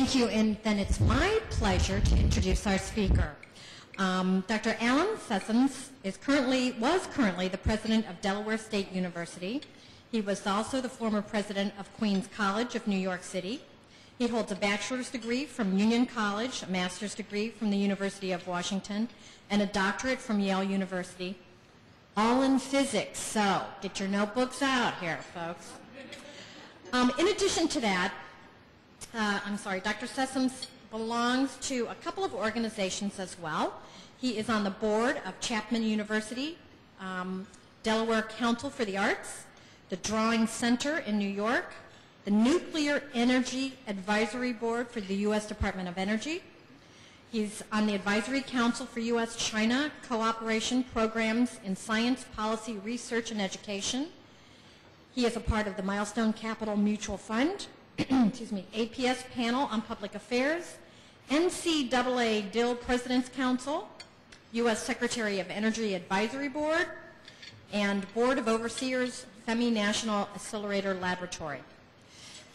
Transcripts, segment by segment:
Thank you, and then it's my pleasure to introduce our speaker. Dr. Allen Sessoms was currently the president of Delaware State University. He was also the former president of Queens College of New York City. He holds a bachelor's degree from Union College, a master's degree from the University of Washington, and a doctorate from Yale University, all in physics. So get your notebooks out here, folks. In addition to that, Dr. Sessoms belongs to a couple of organizations as well. He is on the board of Chapman University, Delaware Council for the Arts, the Drawing Center in New York, the Nuclear Energy Advisory Board for the U.S. Department of Energy. He's on the Advisory Council for U.S.-China Cooperation Programs in Science, Policy, Research, and Education. He is a part of the Milestone Capital Mutual Fund, APS Panel on Public Affairs, NCAA Dill President's Council, U.S. Secretary of Energy Advisory Board, and Board of Overseers, FEMI National Accelerator Laboratory.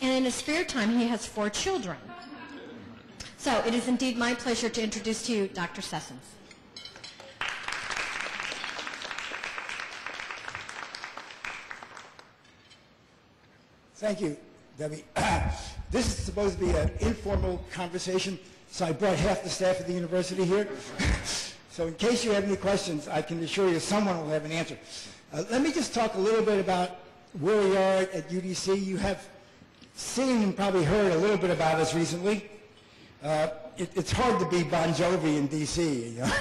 And in his spare time, he has 4 children. So it is indeed my pleasure to introduce to you Dr. Sessoms. Thank you, Debbie. This is supposed to be an informal conversation, so I brought half the staff of the university here. So in case you have any questions, I can assure you someone will have an answer. Let me just talk a little bit about where we are at UDC. You have seen and probably heard a little bit about us recently. It's hard to be Bon Jovi in D.C. You know?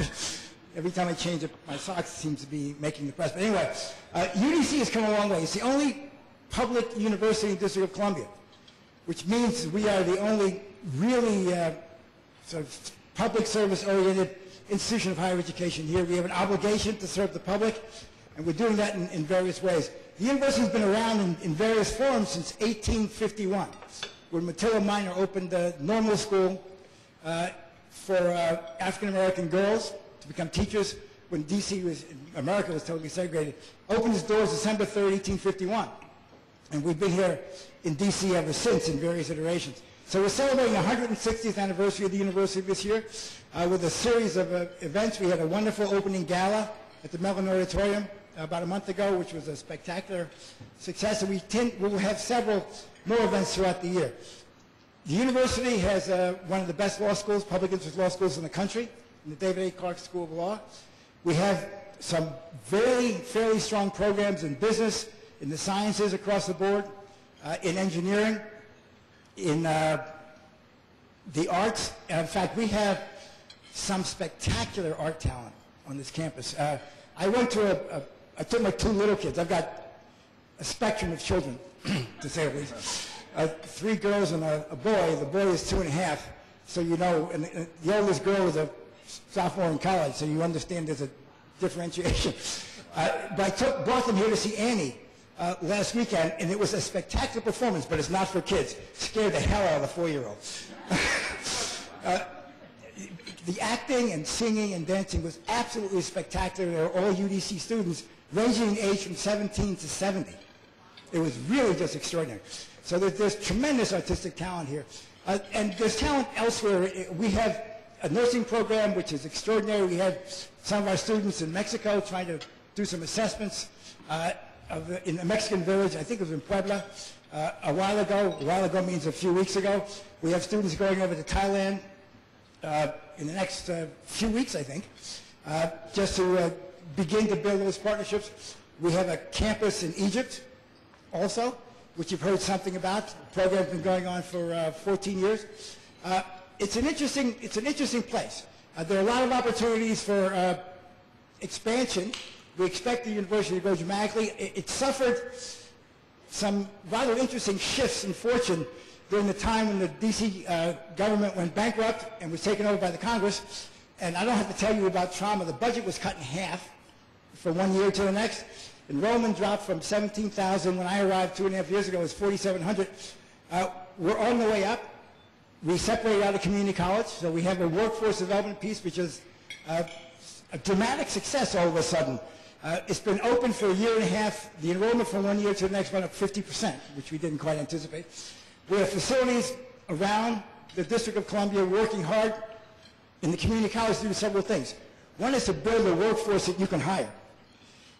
Every time I change my socks, it seems to be making the press. But anyway, UDC has come a long way. It's the only public university in the District of Columbia, which means we are the only really sort of public service-oriented institution of higher education here. We have an obligation to serve the public, and we're doing that in various ways. The university has been around in various forms since 1851, when Matilda Minor opened a normal school for African-American girls to become teachers when America was totally segregated. Opened its doors December 3rd, 1851. And we've been here in D.C. ever since in various iterations. So we're celebrating the 160th anniversary of the university this year with a series of events. We had a wonderful opening gala at the Mellon Auditorium about a month ago, which was a spectacular success. And we'll have several more events throughout the year. The university has one of the best law schools, public interest law schools in the country, in the David A. Clark School of Law. We have some fairly strong programs in business, in the sciences across the board, in engineering, in the arts. And in fact, we have some spectacular art talent on this campus. I took my 2 little kids. I've got a spectrum of children, to say the least. 3 girls and a boy. The boy is 2.5, so you know, and the oldest girl is a sophomore in college, so you understand there's a differentiation. But I brought them here to see Annie last weekend, and it was a spectacular performance, but it's not for kids. Scared the hell out of the 4-year-old. The acting and singing and dancing was absolutely spectacular. They were all UDC students, ranging in age from 17 to 70. It was really just extraordinary. So there's tremendous artistic talent here. And there's talent elsewhere. We have a nursing program, which is extraordinary. We had some of our students in Mexico trying to do some assessments in a Mexican village. I think it was in Puebla a while ago. A while ago means a few weeks ago. We have students going over to Thailand in the next few weeks, I think, just to begin to build those partnerships. We have a campus in Egypt also, which you've heard something about. The program's been going on for 14 years. It's an interesting place. There are a lot of opportunities for expansion. We expect the university to grow dramatically. It suffered some rather interesting shifts in fortune during the time when the D.C. government went bankrupt and was taken over by the Congress. And I don't have to tell you about trauma. The budget was cut in half from one year to the next. Enrollment dropped from 17,000 when I arrived 2.5 years ago. It was 4,700. We're on the way up. We separated out of community college, so we have a workforce development piece, which is a dramatic success all of a sudden. It's been open for 1.5 years. The enrollment from one year to the next went up 50%, which we didn't quite anticipate. We have facilities around the District of Columbia working hard in the community college to do several things. One is to build a workforce that you can hire.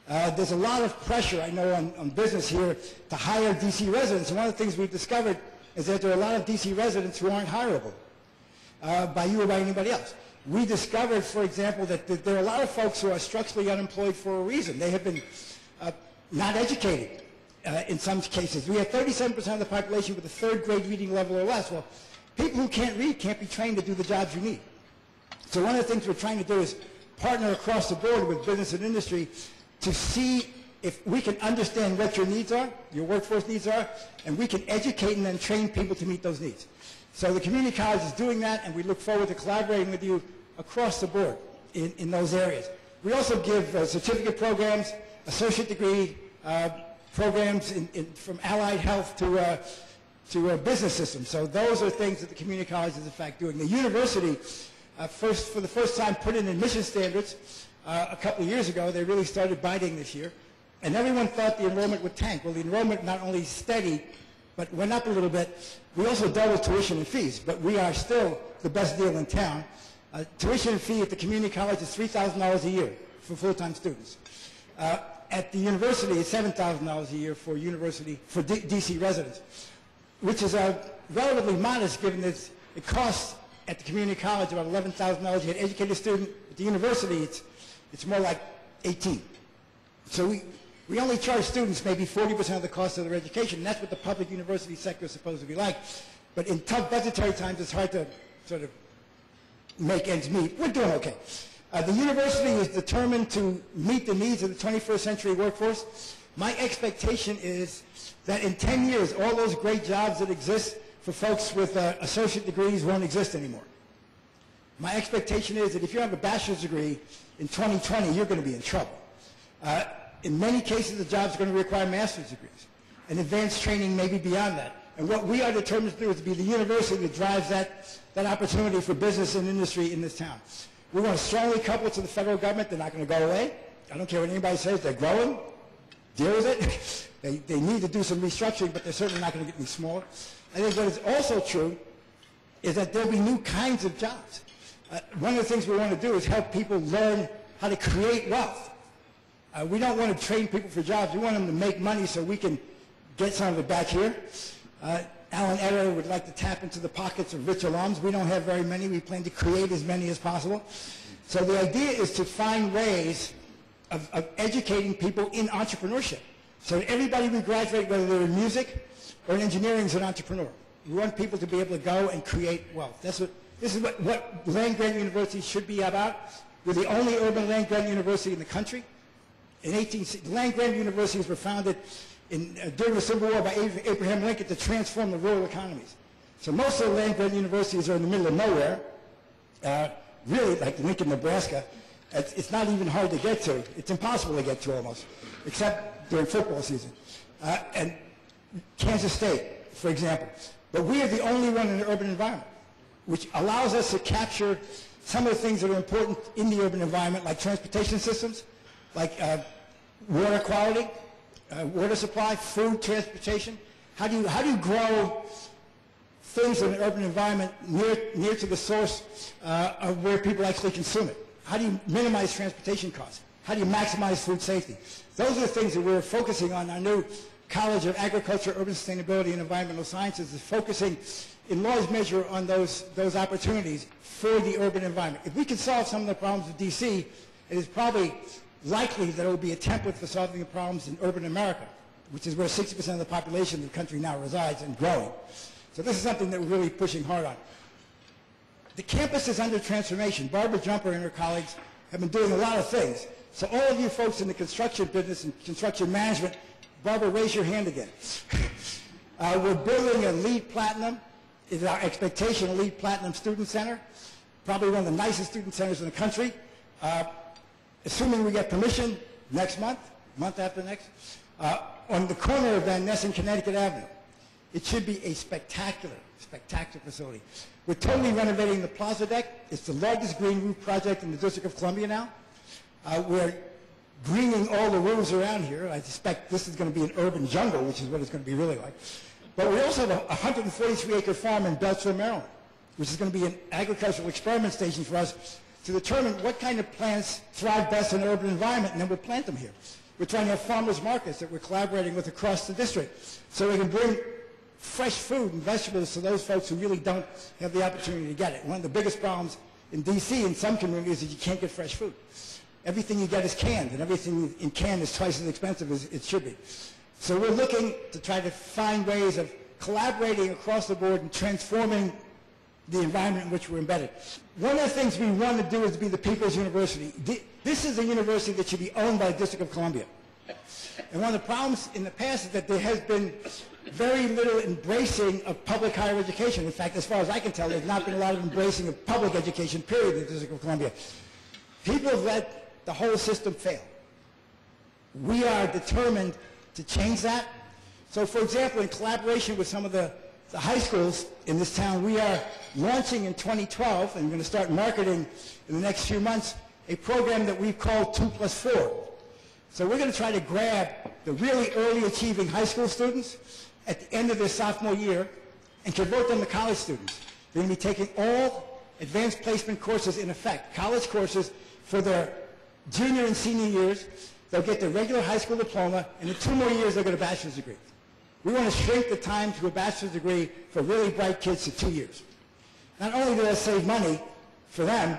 There's a lot of pressure, I know, on business here to hire D.C. residents. And one of the things we've discovered is that there are a lot of D.C. residents who aren't hireable by you or by anybody else. We discovered, for example, that there are a lot of folks who are structurally unemployed for a reason. They have been not educated in some cases. We have 37% of the population with a third grade reading level or less. Well, people who can't read can't be trained to do the jobs you need. So one of the things we're trying to do is partner across the board with business and industry to see if we can understand what your needs are, your workforce needs are, and we can educate and then train people to meet those needs. So the community college is doing that, and we look forward to collaborating with you across the board in those areas. We also give certificate programs, associate degree programs from allied health to business systems. So those are things that the community college is in fact doing. The university, for the first time, put in admission standards a couple of years ago. They really started biting this year. And everyone thought the enrollment would tank. Well, the enrollment not only steady, but went up a little bit. We also doubled tuition and fees, but we are still the best deal in town. Tuition and fee at the community college is $3,000 a year for full-time students. At the university, it's $7,000 a year for D.C. residents, which is relatively modest given that it costs at the community college about $11,000 to get an educated student. At the university, it's more like $18,000. So we only charge students maybe 40% of the cost of their education, and that's what the public university sector is supposed to be like. But in tough budgetary times, it's hard to sort of make ends meet. We're doing okay. The university is determined to meet the needs of the 21st century workforce. My expectation is that in 10 years, all those great jobs that exist for folks with associate degrees won't exist anymore. My expectation is that if you have a bachelor's degree in 2020, you're going to be in trouble. In many cases, the jobs are going to require master's degrees and advanced training maybe beyond that. And what we are determined to do is to be the university that drives that opportunity for business and industry in this town. We want to strongly couple it to the federal government. They're not going to go away. I don't care what anybody says. They're growing. Deal with it. They need to do some restructuring, but they're certainly not going to get any smaller. I think what is also true is that there'll be new kinds of jobs. One of the things we want to do is help people learn how to create wealth. We don't want to train people for jobs. We want them to make money so we can get some of it back here. Allen L would like to tap into the pockets of rich alums. We don't have very many. We plan to create as many as possible. So the idea is to find ways of educating people in entrepreneurship. So that everybody we graduate, whether they're in music or in engineering, is an entrepreneur. We want people to be able to go and create wealth. This is what land-grant universities should be about. We're the only urban land-grant university in the country. The land-grant universities were founded during the Civil War by Abraham Lincoln to transform the rural economies. So most of the land-grant universities are in the middle of nowhere, really like Lincoln, Nebraska. It's not even hard to get to. It's impossible to get to almost, except during football season. And Kansas State, for example. But we are the only one in an urban environment, which allows us to capture some of the things that are important in the urban environment, like transportation systems, like water quality, water supply, food, transportation. How do you grow things in an urban environment near to the source of where people actually consume it? How do you minimize transportation costs? How do you maximize food safety? Those are the things that we're focusing on. Our new College of Agriculture, Urban Sustainability, and Environmental Sciences is focusing in large measure on those opportunities for the urban environment. If we can solve some of the problems of D.C., it is probably likely that it will be a template for solving the problems in urban America, which is where 60% of the population of the country now resides and growing. So this is something that we're really pushing hard on. The campus is under transformation. Barbara Jumper and her colleagues have been doing a lot of things. So all of you folks in the construction business and construction management, Barbara, raise your hand again. We're building a LEED Platinum. It's our expectation, a LEED Platinum Student Center, probably one of the nicest student centers in the country. Assuming we get permission next month after next, on the corner of Van Ness and Connecticut Avenue. It should be a spectacular facility. We're totally renovating the plaza deck. It's the largest green roof project in the District of Columbia now. We're greening all the roofs around here. I suspect this is going to be an urban jungle, which is what it's going to be really like. But we also have a 143-acre farm in Beltsville, Maryland. which is going to be an agricultural experiment station for us to determine what kind of plants thrive best in an urban environment, and then we'll plant them here. We're trying to have farmers markets that we're collaborating with across the district so we can bring fresh food and vegetables to those folks who really don't have the opportunity to get it. One of the biggest problems in D.C. in some communities is you can't get fresh food. Everything you get is canned, and everything in can is twice as expensive as it should be. So we're looking to try to find ways of collaborating across the board and transforming the environment in which we're embedded. One of the things we want to do is be the people's university. This is a university that should be owned by the District of Columbia. And one of the problems in the past is that there has been very little embracing of public higher education. In fact, as far as I can tell, there's not been a lot of embracing of public education, period, in the District of Columbia. People have let the whole system fail. We are determined to change that. So, for example, in collaboration with some of the high schools in this town, we are launching in 2012, and we're going to start marketing in the next few months, a program that we've called 2+4. So we're going to try to grab the really early achieving high school students at the end of their sophomore year and convert them to college students. They're going to be taking all advanced placement courses in effect, college courses for their junior and senior years. They'll get their regular high school diploma, and in 2 more years they'll get a bachelor's degree. We want to shrink the time to a bachelor's degree for really bright kids to 2 years. Not only will that save money for them,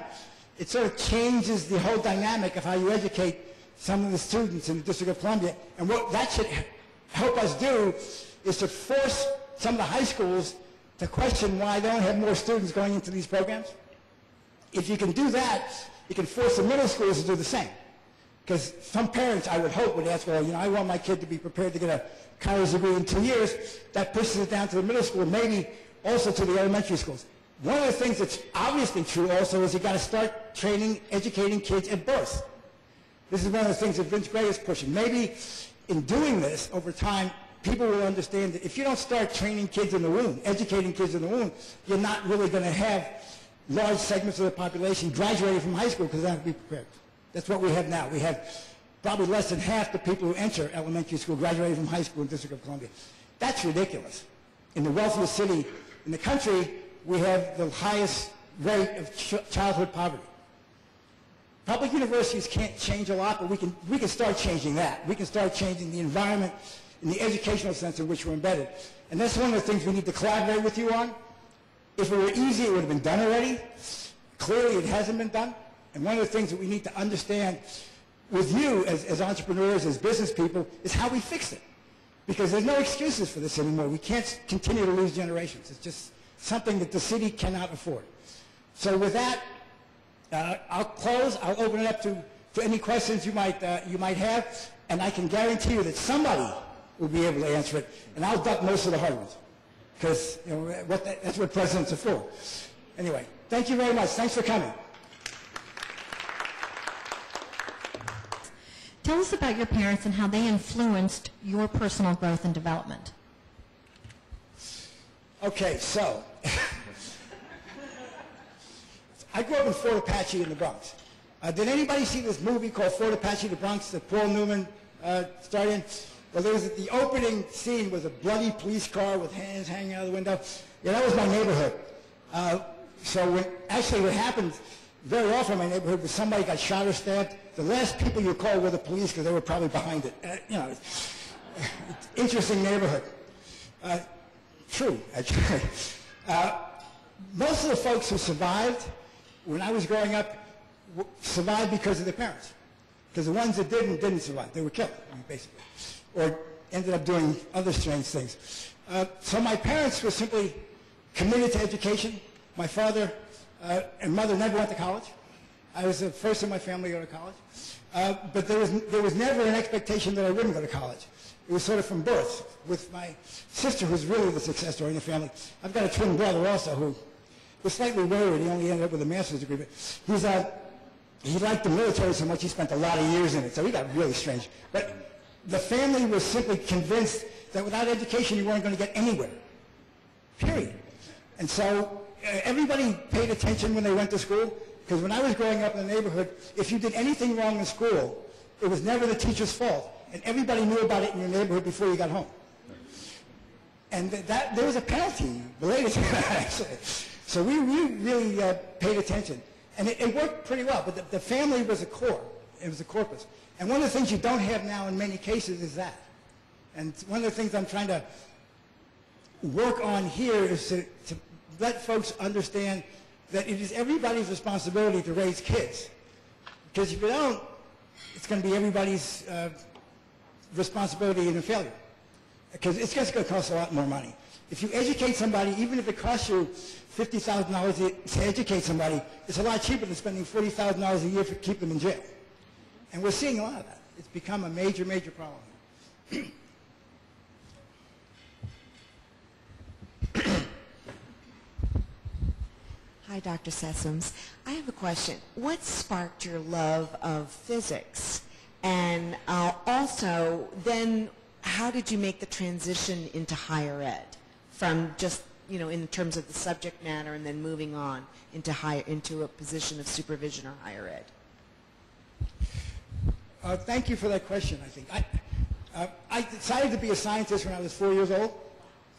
it sort of changes the whole dynamic of how you educate some of the students in the District of Columbia. And what that should help us do is to force some of the high schools to question why they don't have more students going into these programs. If you can do that, you can force the middle schools to do the same. Because some parents, I would hope, would ask, well, I want my kid to be prepared to get a college degree in 2 years. That pushes it down to the middle school, maybe also to the elementary schools. One of the things that's obviously true also is you've got to start training, educating kids at birth. This is one of the things that Vince Gray is pushing. Maybe in doing this over time, people will understand that if you don't start training kids in the womb, educating kids in the womb, you're not really going to have large segments of the population graduating from high school because they have to be prepared. That's what we have now. We have probably less than half the people who enter elementary school graduating from high school in the District of Columbia. That's ridiculous. In the wealthiest city in the country, we have the highest rate of childhood poverty. Public universities can't change a lot, but we can start changing that. We can start changing the environment in the educational sense in which we're embedded. And that's one of the things we need to collaborate with you on. If it were easy, it would have been done already. Clearly, it hasn't been done. And one of the things that we need to understand with you as entrepreneurs, as business people, is how we fix it. Because there's no excuses for this anymore. We can't continue to lose generations. It's just something that the city cannot afford. So with that, I'll close. I'll open it up to any questions you might have, and I can guarantee you that somebody will be able to answer it, and I'll duck most of the hard ones, because that's what presidents are for. Anyway, thank you very much. Thanks for coming. Tell us about your parents and how they influenced your personal growth and development. Okay, so I grew up in Fort Apache in the Bronx. Did anybody see this movie called Fort Apache, the Bronx, that Paul Newman starred in? Well, the opening scene was a bloody police car with hands hanging out of the window. Yeah, that was my neighborhood. What happened very often in my neighborhood was somebody got shot or stabbed. The last people you called were the police because they were probably behind it. It's interesting neighborhood. True, actually. Most of the folks who survived when I was growing up survived because of their parents. Because the ones that didn't survive. They were killed, basically. Or ended up doing other strange things. So my parents were simply committed to education. My father and mother never went to college. I was the first in my family to go to college. But there was never an expectation that I wouldn't go to college. It was sort of from birth. With my sister, who's really the success story in the family. I've got a twin brother also who was slightly wayward. He only ended up with a master's degree. But he liked the military so much he spent a lot of years in it. So he got really strange. But the family was simply convinced that without education you weren't going to get anywhere. Period. And so everybody paid attention when they went to school. Because when I was growing up in the neighborhood, if you did anything wrong in school, it was never the teacher's fault. And everybody knew about it in your neighborhood before you got home. And there was a penalty related to that, actually. So we really paid attention. And it worked pretty well, but the family was a core. It was a corpus. And one of the things you don't have now in many cases is that. And one of the things I'm trying to work on here is to let folks understand that it is everybody's responsibility to raise kids. Because if you don't, it's going to be everybody's responsibility and a failure. Because it's just going to cost a lot more money. If you educate somebody, even if it costs you $50,000 to educate somebody, it's a lot cheaper than spending $40,000 a year to keep them in jail. And we're seeing a lot of that. It's become a major, major problem. Hi, Dr. Sessoms. I have a question. What sparked your love of physics? And also, then, how did you make the transition into higher ed from just, you know, in terms of the subject matter and then moving on into a position of supervision or higher ed? Thank you for that question, I think. I decided to be a scientist when I was 4 years old.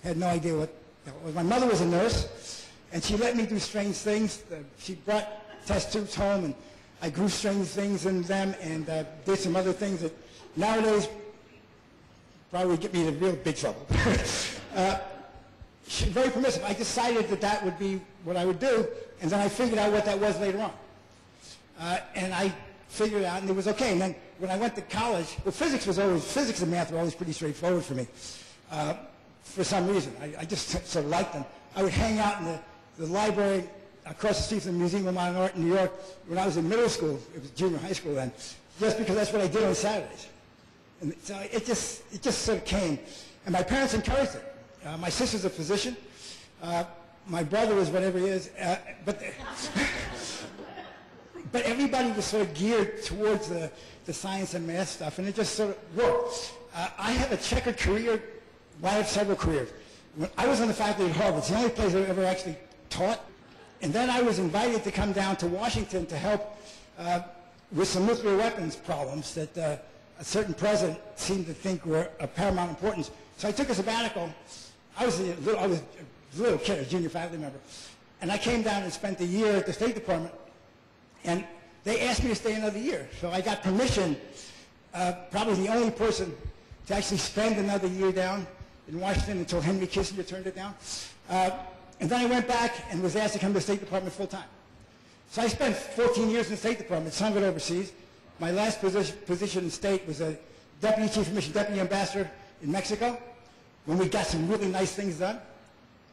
Had no idea what that was. My mother was a nurse, and she let me do strange things. She brought test tubes home, and I grew strange things in them and did some other things that nowadays probably would get me into real big trouble. She's very permissive. I decided that that would be what I would do, and then I figured out what that was later on. And I figured it out, and it was okay. And then when I went to college, well, physics and math were always pretty straightforward for me. For some reason, I just sort of liked them. I would hang out in the library across the street from the Museum of Modern Art in New York when I was in middle school. It was junior high school then, just because that's what I did on Saturdays. And so it just sort of came. And my parents encouraged it. My sister's a physician. My brother is whatever he is. But everybody was sort of geared towards the science and math stuff, and it just sort of worked. I have a checkered career. Well, I have several careers. When I was on the faculty at Harvard. It's the only place I ever actually taught. And then I was invited to come down to Washington to help with some nuclear weapons problems that a certain president seemed to think were of paramount importance. So I took a sabbatical. I was a little kid, a junior faculty member. And I came down and spent a year at the State Department. And they asked me to stay another year. So I got permission, probably the only person to actually spend another year down in Washington until Henry Kissinger turned it down. And then I went back and was asked to come to the State Department full time. So I spent 14 years in the State Department, some of it overseas. My last position in state was a Deputy Chief of Mission, Deputy Ambassador in Mexico, when we got some really nice things done.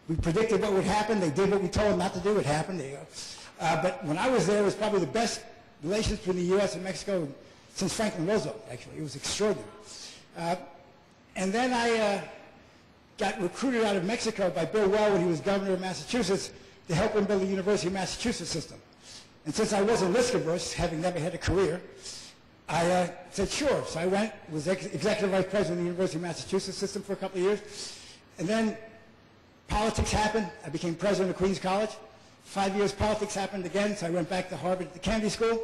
We predicted what would happen. They did what we told them not to do. It happened. There you go. But when I was there, it was probably the best relations between the U.S. and Mexico since Franklin Roosevelt, actually. It was extraordinary. And then I got recruited out of Mexico by Bill Well when he was governor of Massachusetts to help him build the University of Massachusetts system. And since I wasn't risk-averse, having never had a career, I said, sure. So I went, was executive vice president of the University of Massachusetts system for a couple of years. And then politics happened. I became president of Queens College. 5 years, politics happened again, so I went back to Harvard at the Kennedy School.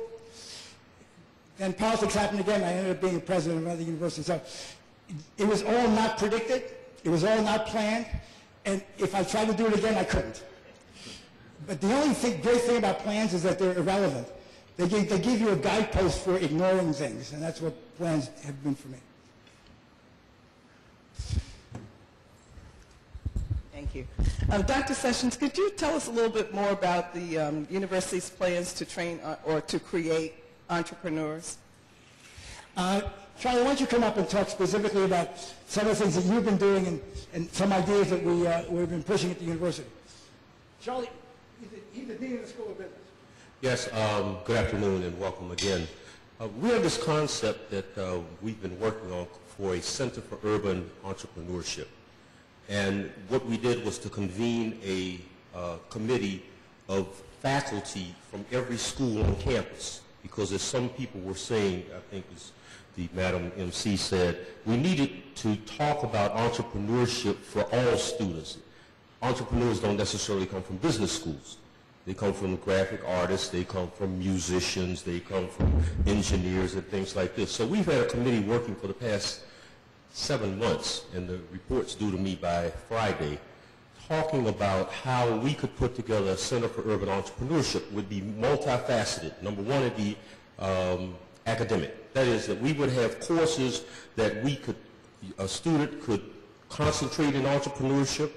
Then politics happened again. I ended up being a president of another university. So it was all not predicted. It was all not planned. And if I tried to do it again, I couldn't. But the only great thing about plans is that they're irrelevant. They give you a guidepost for ignoring things, and that's what plans have been for me. Thank you. Dr. Sessions, could you tell us a little bit more about the university's plans to train or to create entrepreneurs? Charlie, why don't you come up and talk specifically about some of the things that you've been doing and some ideas that we've been pushing at the university. Charlie, he's the dean of the School of Business. Yes, good afternoon and welcome again. We have this concept that we've been working on for a Center for Urban Entrepreneurship. And what we did was to convene a committee of faculty from every school on campus, because as some people were saying, I think as the Madam MC said, we needed to talk about entrepreneurship for all students. Entrepreneurs don't necessarily come from business schools. They come from graphic artists, they come from musicians, they come from engineers and things like this. So we've had a committee working for the past 7 months, and the report's due to me by Friday, talking about how we could put together a Center for Urban Entrepreneurship would be multifaceted. Number one, it'd be academic. That is, that we would have courses that a student could concentrate in entrepreneurship,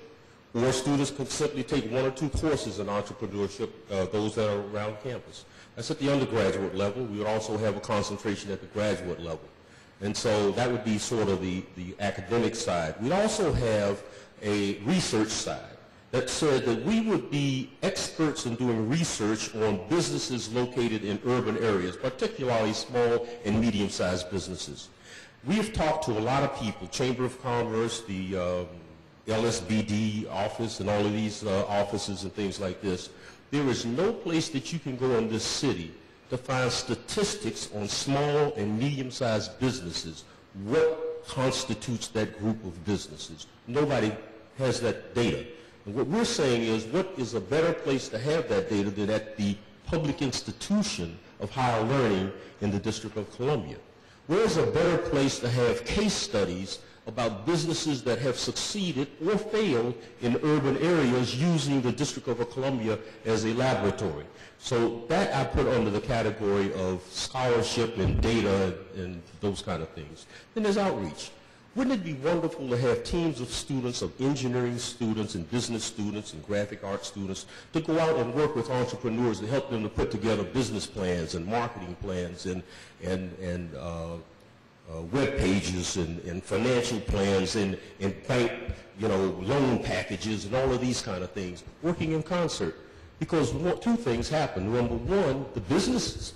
or students could simply take 1 or 2 courses in entrepreneurship, those that are around campus. That's at the undergraduate level. We would also have a concentration at the graduate level. And so that would be sort of the academic side. We'd also have a research side that said that we would be experts in doing research on businesses located in urban areas, particularly small and medium-sized businesses. We have talked to a lot of people, Chamber of Commerce, the LSBD office, and all of these offices and things like this. There is no place that you can go in this city to find statistics on small and medium-sized businesses. What constitutes that group of businesses? Nobody has that data. And what we're saying is, what is a better place to have that data than at the public institution of higher learning in the District of Columbia? Where is a better place to have case studies about businesses that have succeeded or failed in urban areas using the District of Columbia as a laboratory? So that I put under the category of scholarship and data and those kind of things. Then there's outreach. Wouldn't it be wonderful to have teams of students, of engineering students and business students and graphic art students, to go out and work with entrepreneurs to help them to put together business plans and marketing plans and web pages and financial plans and bank, loan packages and all of these kind of things, working in concert. Because 2 things happen. Number one, the business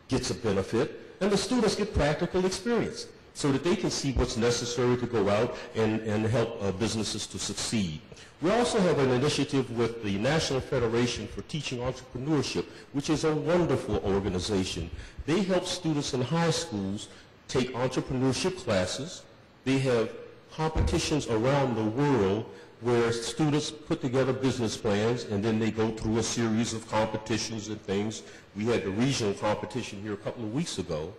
gets a benefit, and the students get practical experience, so that they can see what's necessary to go out and help businesses to succeed. We also have an initiative with the National Federation for Teaching Entrepreneurship, which is a wonderful organization. They help students in high schools take entrepreneurship classes. They have competitions around the world where students put together business plans, and then they go through a series of competitions and things. We had the regional competition here a couple of weeks ago,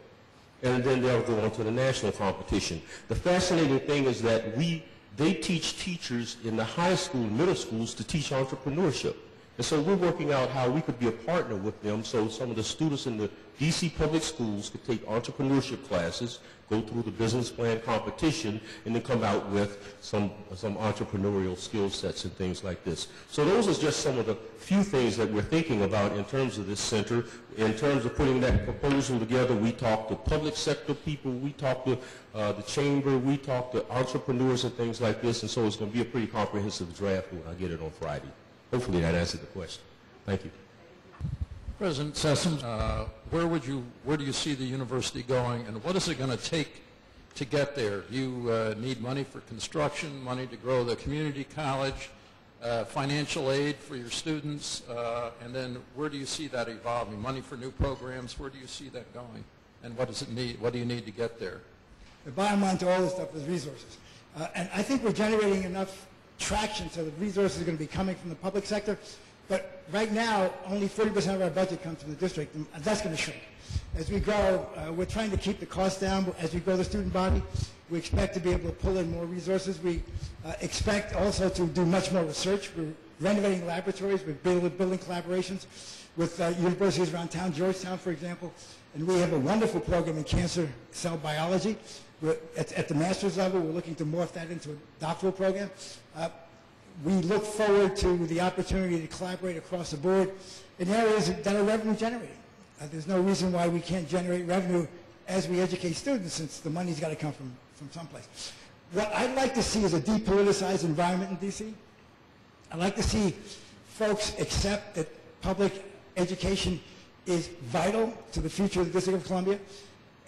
and then they'll go on to the national competition. The fascinating thing is that they teach teachers in the high school and middle schools to teach entrepreneurship. And so we're working out how we could be a partner with them, so some of the students in the DC public schools could take entrepreneurship classes, go through the business plan competition, and then come out with some entrepreneurial skill sets and things like this. So those are just some of the few things that we're thinking about in terms of this center. In terms of putting that proposal together, we talked to public sector people, we talked to the chamber, we talked to entrepreneurs and things like this, and so it's going to be a pretty comprehensive draft when I get it on Friday. Hopefully that answered the question. Thank you. President Sessoms, where do you see the university going, and what is it going to take to get there? Do you need money for construction, money to grow the community college, financial aid for your students, and then where do you see that evolving? Money for new programs, where do you see that going? And what does it need? What do you need to get there? The bottom line to all this stuff is resources. And I think we're generating enough traction so that resources are going to be coming from the public sector. But right now, only 40% of our budget comes from the district, and that's going to shrink. As we go, we're trying to keep the costs down. As we grow the student body, we expect to be able to pull in more resources. We expect also to do much more research. We're renovating laboratories. We're building collaborations with universities around town, Georgetown, for example. And we have a wonderful program in cancer cell biology. At the master's level, we're looking to morph that into a doctoral program. We look forward to the opportunity to collaborate across the board in areas that are revenue generating. There's no reason why we can't generate revenue as we educate students, since the money's got to come from someplace. What I'd like to see is a depoliticized environment in D.C. I'd like to see folks accept that public education is vital to the future of the District of Columbia,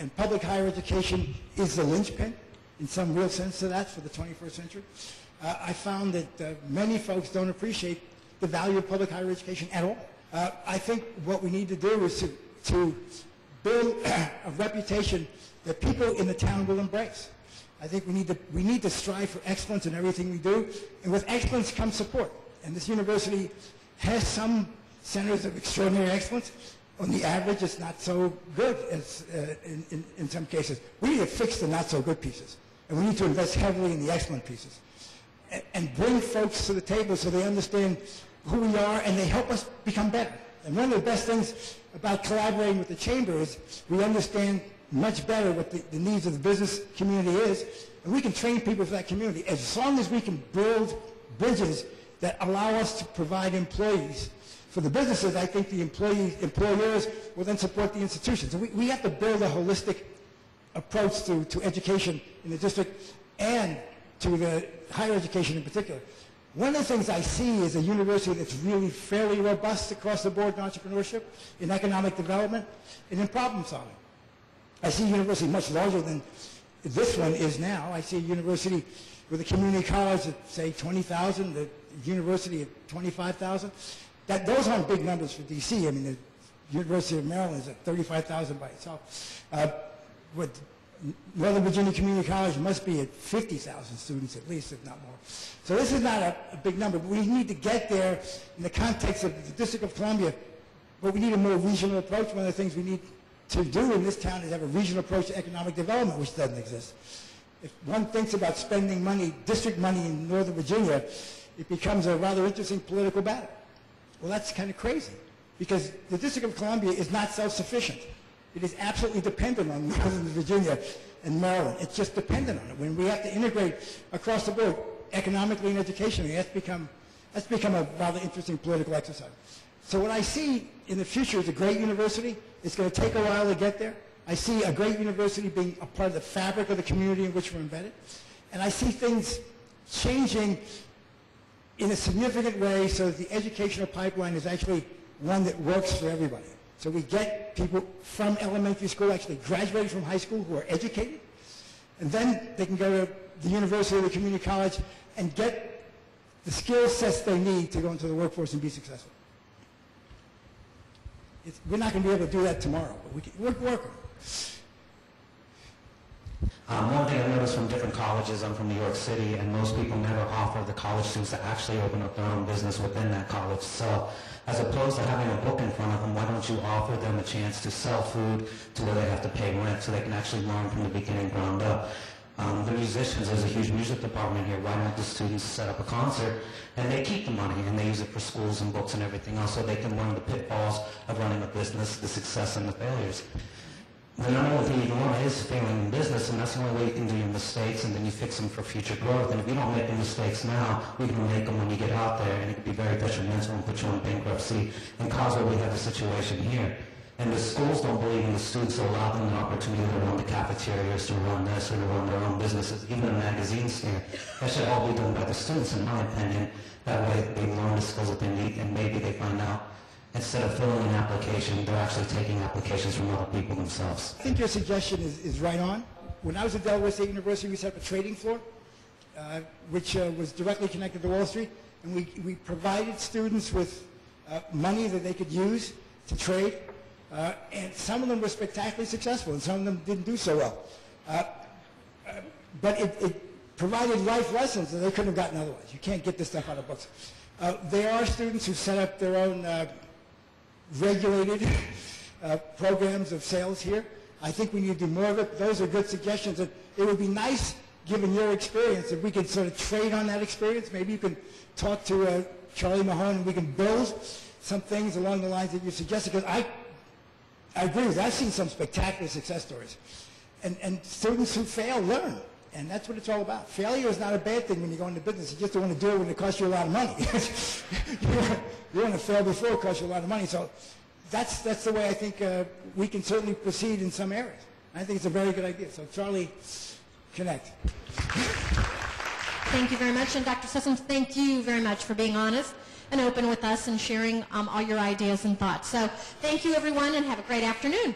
and public higher education is the linchpin, in some real sense to that, for the 21st century. I found that many folks don't appreciate the value of public higher education at all. I think what we need to do is to build a reputation that people in the town will embrace. I think we need to strive for excellence in everything we do, and with excellence comes support. And this university has some centers of extraordinary excellence. On the average, it's not so good as in some cases. We need to fix the not so good pieces, and we need to invest heavily in the excellent pieces. and bring folks to the table so they understand who we are and they help us become better. And one of the best things about collaborating with the Chamber is we understand much better what the needs of the business community is, and we can train people for that community. As long as we can build bridges that allow us to provide employees for the businesses, I think the employers will then support the institutions. So we have to build a holistic approach to education in the district and to the higher education in particular. One of the things I see is a university that's really fairly robust across the board in entrepreneurship, in economic development, and in problem solving. I see a university much larger than this one is now. I see a university with a community college at, say, 20,000, the university at 25,000. Those aren't big numbers for D.C. I mean, the University of Maryland is at 35,000 by itself. With Northern Virginia Community College must be at 50,000 students at least, if not more. So this is not a big number, but we need to get there in the context of the District of Columbia, but we need a more regional approach. One of the things we need to do in this town is have a regional approach to economic development, which doesn't exist. If one thinks about spending money, district money in Northern Virginia, it becomes a rather interesting political battle. Well, that's kind of crazy, because the District of Columbia is not self-sufficient. It is absolutely dependent on Northern Virginia and Maryland. It's just dependent on it. When we have to integrate across the board, economically and educationally, that's become a rather interesting political exercise. So what I see in the future is a great university. It's going to take a while to get there. I see a great university being a part of the fabric of the community in which we're embedded. And I see things changing in a significant way so that the educational pipeline is actually one that works for everybody. So we get people from elementary school actually graduating from high school who are educated, and then they can go to the university or the community college and get the skill sets they need to go into the workforce and be successful. We're not going to be able to do that tomorrow, but we're working. One thing I noticed from different colleges, I'm from New York City, and most people never offer the college students to actually open up their own business within that college. So as opposed to having a book in front of them, why don't you offer them a chance to sell food to where they have to pay rent so they can actually learn from the beginning ground up? The musicians, there's a huge music department here. Why don't the students set up a concert and they keep the money and they use it for schools and books and everything else so they can learn the pitfalls of running a business, the success and the failures. The number one thing you want is failing in business, and that's the only way you can do your mistakes, and then you fix them for future growth. And if you don't make the mistakes now, we can make them when you get out there, and it can be very detrimental and put you in bankruptcy and cause what we have a situation here. And the schools don't believe in the students, so allow them the opportunity to run the cafeterias, to run this, or to run their own businesses, even a magazine stand. That should all be done by the students, in my opinion. That way they learn the skills that they need, and maybe they find out, instead of filling an application, they're actually taking applications from other people themselves. I think your suggestion is right on. When I was at Delaware State University, we set up a trading floor, which was directly connected to Wall Street, and we provided students with money that they could use to trade, and some of them were spectacularly successful, and some of them didn't do so well. But it provided life lessons that they couldn't have gotten otherwise. You can't get this stuff out of books. There are students who set up their own regulated programs of sales here. I think we need to do more of it. Those are good suggestions. It would be nice, given your experience, if we could sort of trade on that experience. Maybe you can talk to Charlie Mahone and we can build some things along the lines that you suggested. Because I agree with you. I've seen some spectacular success stories. And students who fail learn. And that's what it's all about. Failure is not a bad thing when you go into business. You just don't want to do it when it costs you a lot of money. You want to fail before it costs you a lot of money. So that's the way I think we can certainly proceed in some areas. I think it's a very good idea. So Charlie, connect. Thank you very much. And Dr. Sessoms, thank you very much for being honest and open with us and sharing all your ideas and thoughts. So thank you, everyone, and have a great afternoon.